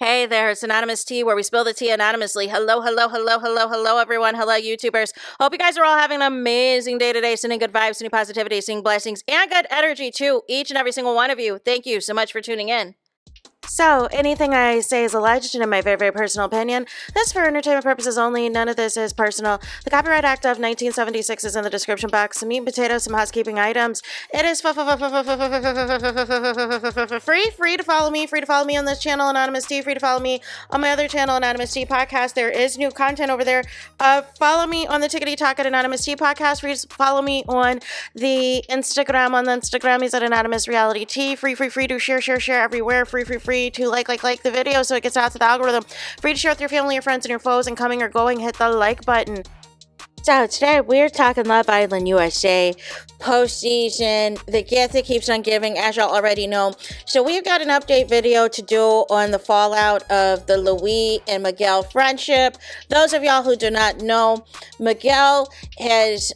Hey there, it's Anonymous Tea, where we spill the tea anonymously. Hello, hello, hello, hello, hello, everyone. Hello, YouTubers. Hope you guys are all having an amazing day today, sending good vibes, sending positivity, sending blessings, and good energy to each and every single one of you. Thank you so much for tuning in. So, anything I say is alleged and in my very, very personal opinion. This is for entertainment purposes only. None of this is personal. The Copyright Act of 1976 is in the description box. Some meat and potatoes, some housekeeping items. It is free to follow me. Free to follow me on this channel, Anonymous Tea. Free to follow me on my other channel, Anonymous Tea Podcast. There is new content over there. Follow me on the Tickety Talk at Anonymous Tea Podcast. Free to follow me on the Instagram. On the Instagram, he's at Anonymous Reality Tea. Free to share everywhere. Free to like the video so it gets out to the algorithm. Free to share with your family, your friends, and your foes, and coming or going, hit the like button. So today we're talking Love Island USA postseason, the gift that keeps on giving, as y'all already know. So we've got an update video to do on the fallout of the Louis and Miguel friendship. Those of y'all who do not know, Miguel has,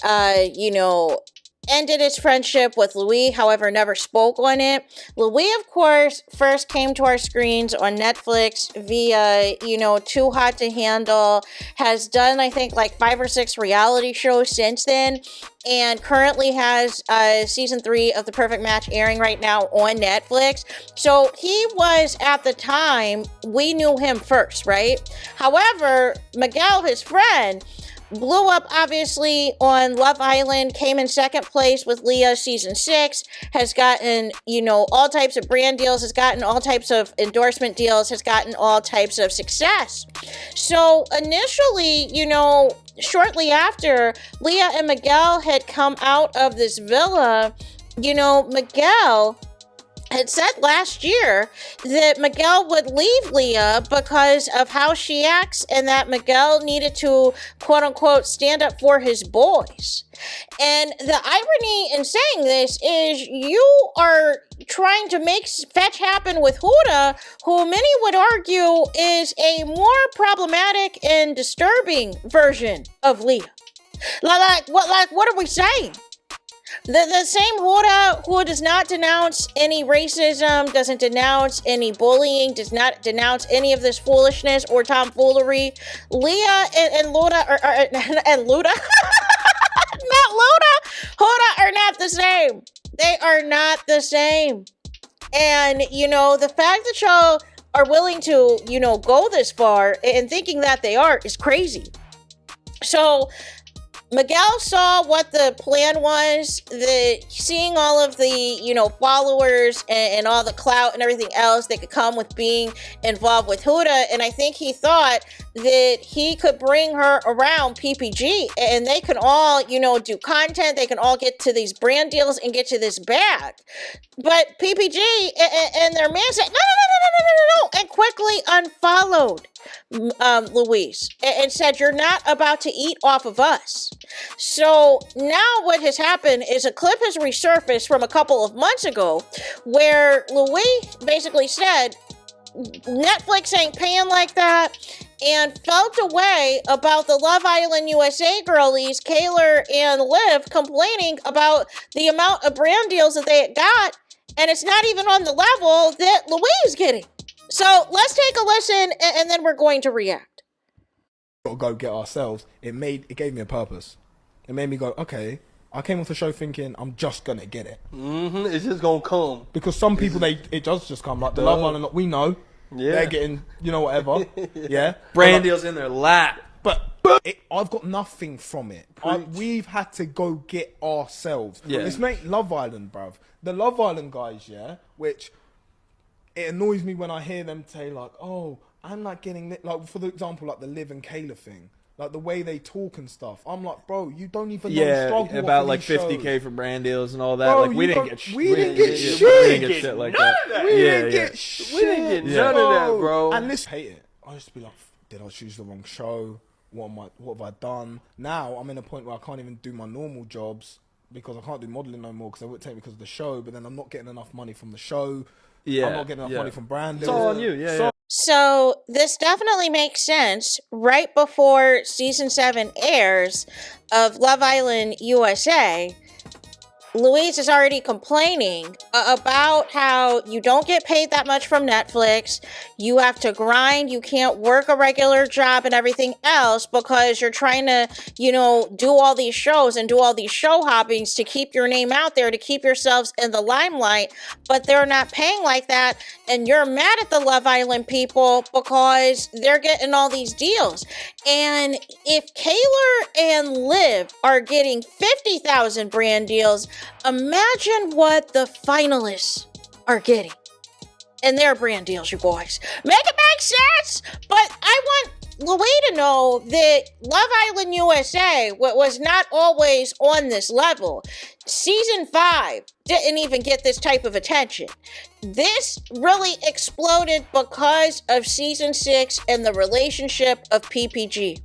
ended his friendship with Louis, however, never spoke on it. Louis, of course, first came to our screens on Netflix via, Too Hot to Handle, has done, I think, like 5 or 6 reality shows since then, and currently has season 3 of The Perfect Match airing right now on Netflix. So he was, at the time, we knew him first, right? However, Miguel, his friend, blew up, obviously, on Love Island, came in second place with Leah season 6, has gotten, all types of brand deals, has gotten all types of endorsement deals, has gotten all types of success. So initially, shortly after Leah and Miguel had come out of this villa, Miguel had said last year that Miguel would leave Leah because of how she acts and that Miguel needed to, quote unquote, stand up for his boys. And the irony in saying this is you are trying to make fetch happen with Huda, who many would argue is a more problematic and disturbing version of Leah. What are we saying? The same Huda who does not denounce any racism, doesn't denounce any bullying, does not denounce any of this foolishness or tomfoolery. Leah and Luda and Luda, not Luda, Huda are not the same. They are not the same. And, the fact that y'all are willing to, go this far and thinking that they are is crazy. So Miguel saw what the plan was, seeing all of the, followers and all the clout and everything else that could come with being involved with Huda. And I think he thought that he could bring her around PPG and they can all, do content. They can all get to these brand deals and get to this bag. But PPG and their man said, no, and quickly unfollowed Louise and said, you're not about to eat off of us. So now what has happened is a clip has resurfaced from a couple of months ago where Louise basically said Netflix ain't paying like that and felt away about the Love Island USA girlies, Kaylor and Liv, complaining about the amount of brand deals that they got, and it's not even on the level that Louise is getting. So let's take a listen, and then we're going to react. Got to go get ourselves. It gave me a purpose. It made me go, okay, I came off the show thinking I'm just gonna get it. It's just gonna come. Because some people it does just come. Like the Love Island, we know. Yeah. They're getting, whatever. Yeah. Brand deals in their lap. But I've got nothing from it. We've had to go get ourselves. Yeah. This ain't Love Island, bruv. The Love Island guys, yeah, which it annoys me when I hear them say like, oh, I'm not getting it. Like, for example, like the Liv and Kayla thing. Like the way they talk and stuff. I'm like, bro, you don't even know the struggle about like 50K for brand deals and all that. Bro, like we didn't get shit. We didn't get shit like that. We didn't get shit. We didn't get none of that, bro. And listen, I hate it. I used to be like, did I choose the wrong show? What have I done? Now I'm in a point where I can't even do my normal jobs because I can't do modeling no more because they wouldn't take me because of the show. But then I'm not getting enough money from the show. Yeah, I'm not getting enough money from brand deals. It's all on you. So this definitely makes sense. Right before season 7 airs of Love Island USA, Louise is already complaining about how you don't get paid that much from Netflix. You have to grind. You can't work a regular job and everything else because you're trying to, do all these shows and do all these show hoppings to keep your name out there, to keep yourselves in the limelight. But they're not paying like that. And you're mad at the Love Island people because they're getting all these deals. And if Kaylor and Liv are getting 50,000 brand deals, imagine what the finalists are getting in their brand deals, you guys. Make it make sense. But I want Louis to know that Love Island USA was not always on this level. Season 5 didn't even get this type of attention. This really exploded because of season 6 and the relationship of PPG.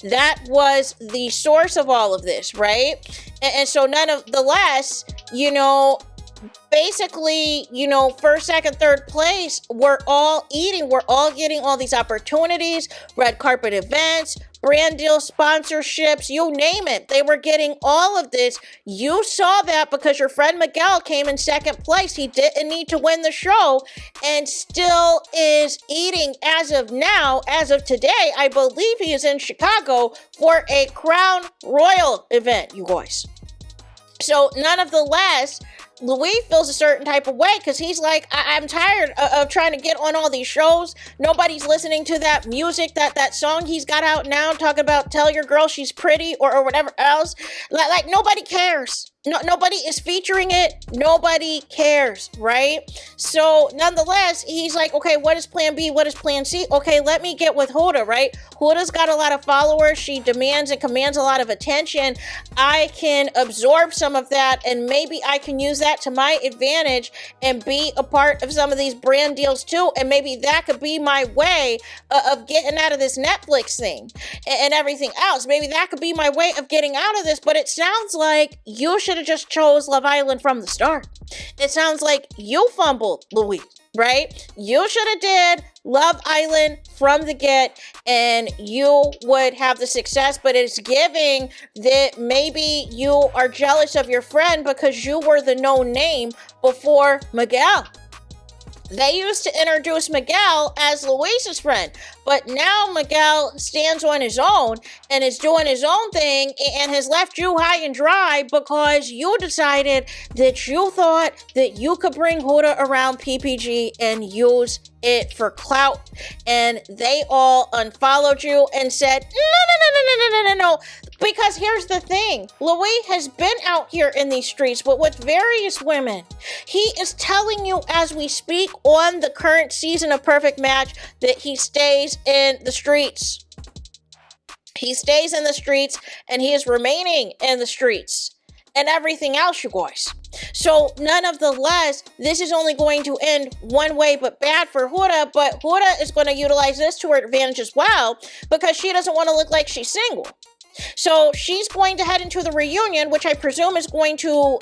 That was the source of all of this, right? And so none of the less, basically, first, second, third place, we're all getting all these opportunities, red carpet events, brand deal sponsorships, you name it. They were getting all of this. You saw that because your friend Miguel came in second place. He didn't need to win the show and still is eating as of now, as of today. I believe he is in Chicago for a Crown Royal event, you guys. So none of the less, Louis feels a certain type of way because he's like, I'm tired of trying to get on all these shows. Nobody's listening to that music, that song he's got out now, talking about tell your girl she's pretty or whatever else. Like nobody cares. No, nobody is featuring it. Nobody cares, right? So nonetheless, he's like, okay, what is plan B? What is plan C? Okay, let me get with Huda, right? Huda's got a lot of followers. She demands and commands a lot of attention. I can absorb some of that and maybe I can use that to my advantage and be a part of some of these brand deals too. And maybe that could be my way of getting out of this Netflix thing and everything else. Maybe that could be my way of getting out of this, but it sounds like you should have just chose Love Island from the start. It sounds like you fumbled, Louis, right? You should have did Love Island from the get and you would have the success, but it's giving that maybe you are jealous of your friend because you were the known name before Miguel. They used to introduce Miguel as Luis's friend, but now Miguel stands on his own and is doing his own thing and has left you high and dry because you decided that you thought that you could bring Huda around PPG and use it for clout, and they all unfollowed you and said, no. Because here's the thing, Louis has been out here in these streets with various women. He is telling you as we speak on the current season of Perfect Match that he stays in the streets. He stays in the streets and he is remaining in the streets and everything else, you guys. So none of the less, this is only going to end one way but bad for Huda, but Huda is going to utilize this to her advantage as well because she doesn't want to look like she's single. So she's going to head into the reunion, which I presume is going to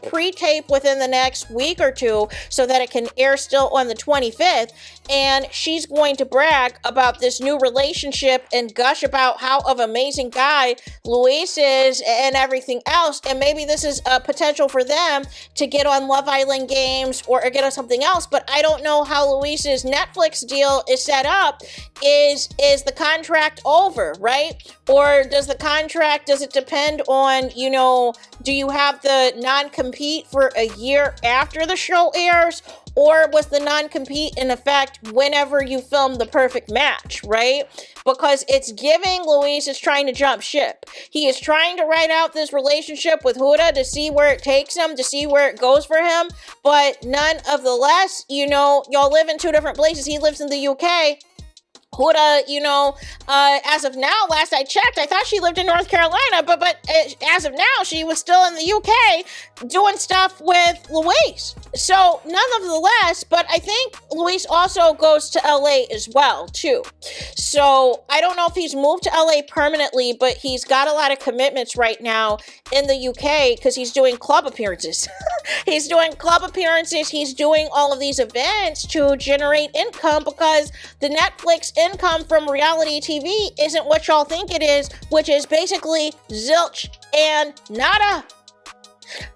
pre-tape within the next week or two so that it can air still on the 25th. And she's going to brag about this new relationship and gush about how of amazing guy Luis is and everything else. And maybe this is a potential for them to get on Love Island games or get on something else. But I don't know how Luis's Netflix deal is set up. Is the contract over, right? Or does it depend on, do you have the non-compete for a year after the show airs? Or was the non-compete in effect whenever you film the Perfect Match, right? Because it's giving Luis is trying to jump ship. He is trying to write out this relationship with Huda to see where it takes him, to see where it goes for him. But none of the less, y'all live in two different places. He lives in the UK. Huda, as of now, last I checked, I thought she lived in North Carolina, but as of now, she was still in the UK doing stuff with Luis. So nonetheless, but I think Luis also goes to LA as well, too. So I don't know if he's moved to LA permanently, but he's got a lot of commitments right now in the UK because he's doing club appearances. He's doing club appearances. He's doing all of these events to generate income because the Netflix income from reality TV isn't what y'all think it is, which is basically zilch and nada.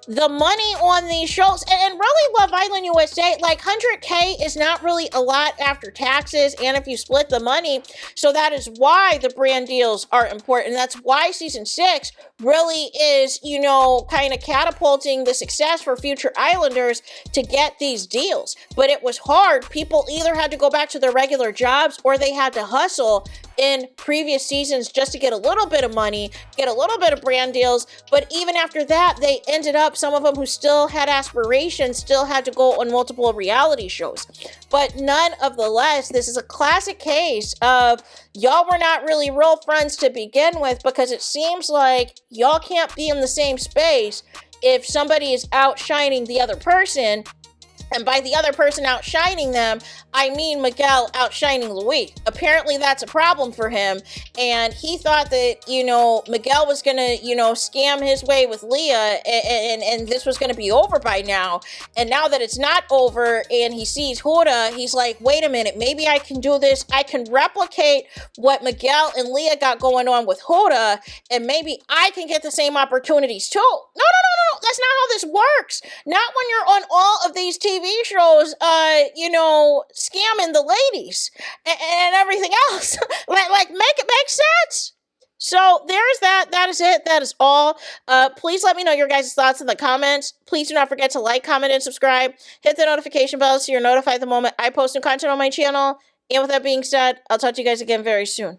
the money on these shows, and really Love Island USA, like 100K is not really a lot after taxes, and if you split the money, so that is why the brand deals are important. That's why season 6 really is, you know, kind of catapulting the success for future Islanders to get these deals. But it was hard. People either had to go back to their regular jobs or they had to hustle in previous seasons just to get a little bit of money, get a little bit of brand deals. But even after that, they ended up, some of them who still had aspirations, still had to go on multiple reality shows. But none of the less, this is a classic case of y'all were not really real friends to begin with, because it seems like y'all can't be in the same space if somebody is outshining the other person. And by the other person outshining them, I mean Miguel outshining Luis. Apparently that's a problem for him. And he thought that, you know, Miguel was going to, you know, scam his way with Leah and this was going to be over by now. And now that it's not over and he sees Huda, he's like, wait a minute, maybe I can do this. I can replicate what Miguel and Leah got going on with Huda, and maybe I can get the same opportunities too. No. That's not how this works. Not when you're on all of these TV shows, you know, scamming the ladies and everything else. like, make it make sense. So there's that. That is it. That is all. Please let me know your guys' thoughts in the comments. Please do not forget to like, comment, and subscribe. Hit the notification bell so you're notified the moment I post new content on my channel. And with that being said, I'll talk to you guys again very soon.